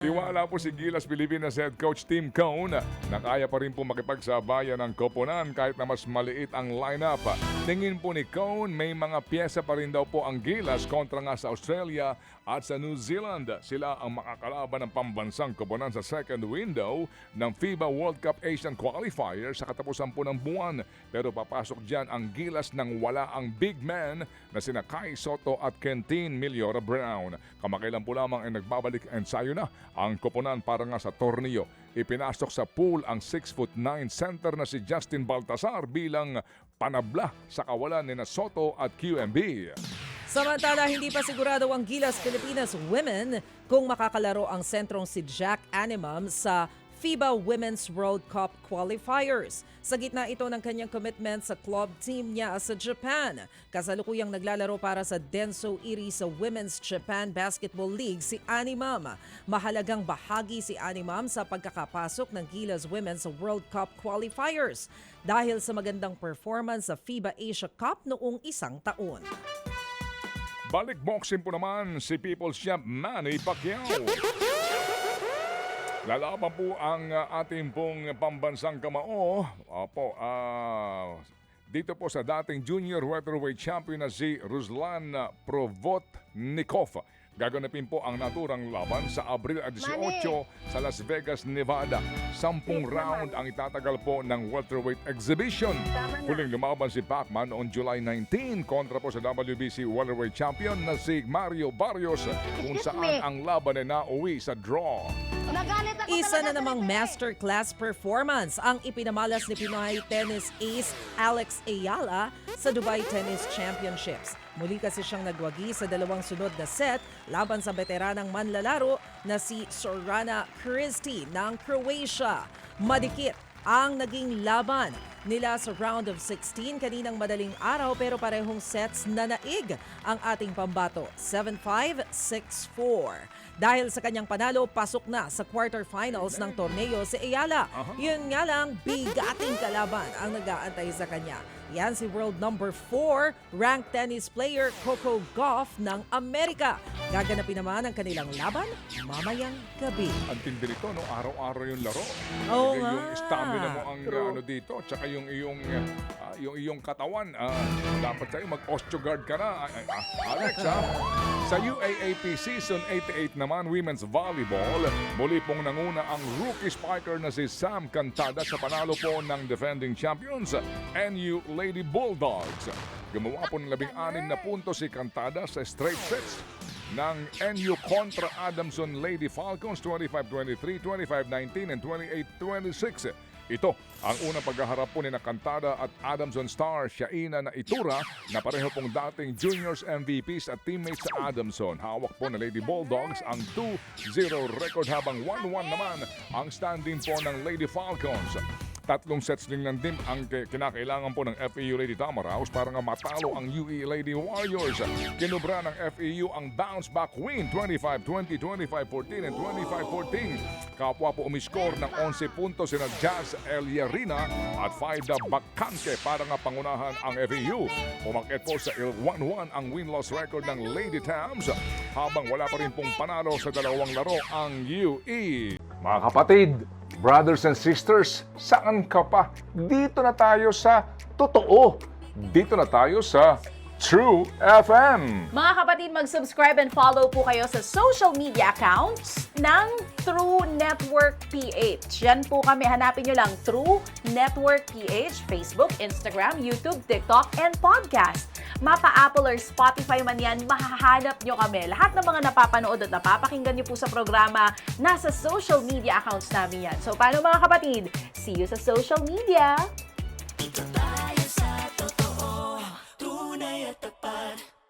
Tiwala po si Gilas Pilipinas head coach Tim Cone na kaya pa rin po makipagsabayan ng koponan kahit na mas maliit ang lineup. Tingin po ni Cone, may mga pyesa pa rin daw po ang Gilas kontra nga sa Australia at sa New Zealand. Sila ang makakalaban ng pambansang koponan sa second window ng FIBA World Cup Asian Qualifier sa katapusan po ng buwan. Pero papasok dyan ang Gilas nang wala ang big man na sina Kai Soto at Kentin Miliora Brown. Kamakailan po lamang ay nagbabalik ensayo na ang koponan para nga sa torneo. Ipinasok sa pool ang 6'9" center na si Justin Baltasar bilang panabla sa kawalan ni Soto at QMB. Samantala, hindi pa sigurado ang Gilas Pilipinas Women kung makakalaro ang sentrong si Jack Animam sa FIBA Women's World Cup Qualifiers. Sa gitna ito ng kanyang commitment sa club team niya sa Japan. Kasalukuyang naglalaro para sa Denso Iri sa Women's Japan Basketball League si Animam. Mahalagang bahagi si Animam sa pagkakapasok ng Gilas Women's World Cup Qualifiers dahil sa magandang performance sa FIBA Asia Cup noong isang taon. Balik boxing po naman si People's Champ Manny Pacquiao. Lalaban po ang ating pong pambansang kamao. Dito po sa dating junior welterweight champion na si Ruslan Provotnikov. Gaganapin po ang naturang laban sa Abril 18 sa Las Vegas, Nevada. 10 round ang itatagal po ng welterweight exhibition. Huling lumaban si Pacman noong July 19 kontra po sa WBC welterweight champion na si Mario Barrios kung saan ang laban ay nauwi sa draw. Isa na namang masterclass performance ang ipinamalas ni Pinoy tennis ace Alex Ayala sa Dubai Tennis Championships. Muli kasi siyang nagwagi sa dalawang sunod na set laban sa veteranang manlalaro na si Sorana Cristi ng Croatia. Madikit ang naging laban nila sa round of 16 kaninang madaling araw pero parehong sets na naig ang ating pambato 7-5, 6-4. Dahil sa kanyang panalo, pasok na sa quarterfinals ng torneo si Ayala. Yun nga lang, bigating kalaban ang nag-aantay sa kanya. Yan si world number 4 ranked tennis player Coco Gauff ng Amerika. Gaganapin naman ang kanilang laban mamayang gabi. Ang tindi nito, no? Araw-araw yung laro. Oo Yung nga. stamina mo ang ano dito, tsaka yung iyong katawan. Dapat sa'yo mag-osteoguard ka na. Alex, ha? Sa UAAP Season 88 naman, Women's Volleyball, muli pong nanguna ang rookie spiker na si Sam Cantada sa panalo po ng defending champions, NU Lady Bulldogs. Gumawa po ng 16 na puntos si Cantada sa straight sets ng NU kontra Adamson Lady Falcons 25-23, 25-19 and 28-26. Ito ang unang paghaharap po ni Cantada at Adamson star Shaina na Itura na pareho pong dating juniors MVPs at teammates sa Adamson. Hawak po na Lady Bulldogs ang 2-0 record habang 1-1 naman ang standing po ng Lady Falcons. 3 sets lang din ang kinakailangan po ng FEU Lady Tamaraos para nga matalo ang UE Lady Warriors. Kinubra ng FEU ang bounce back win 25-20, 25-14 and 25-14. Kapwa po umiscore ng 11 puntos sina Jazz Eliarina at Faida Bakante para nga pangunahan ang FEU. Umakit po sa 1-1 ang win-loss record ng Lady Tams habang wala pa rin pong panalo sa dalawang laro ang UE. Mga kapatid, brothers and sisters, saan ka pa? Dito na tayo sa totoo. Dito na tayo sa True FM. Mga kapatid, mag-subscribe and follow po kayo sa social media accounts ng True Network PH. Yan po kami, hanapin nyo lang True Network PH, Facebook, Instagram, YouTube, TikTok, and podcast. Mapa Apple or Spotify man yan, mahahanap nyo kami. Lahat ng mga napapanood at napapakinggan nyo po sa programa, nasa social media accounts namin yan. So, paano mga kapatid? See you sa social media! Dito tayo sa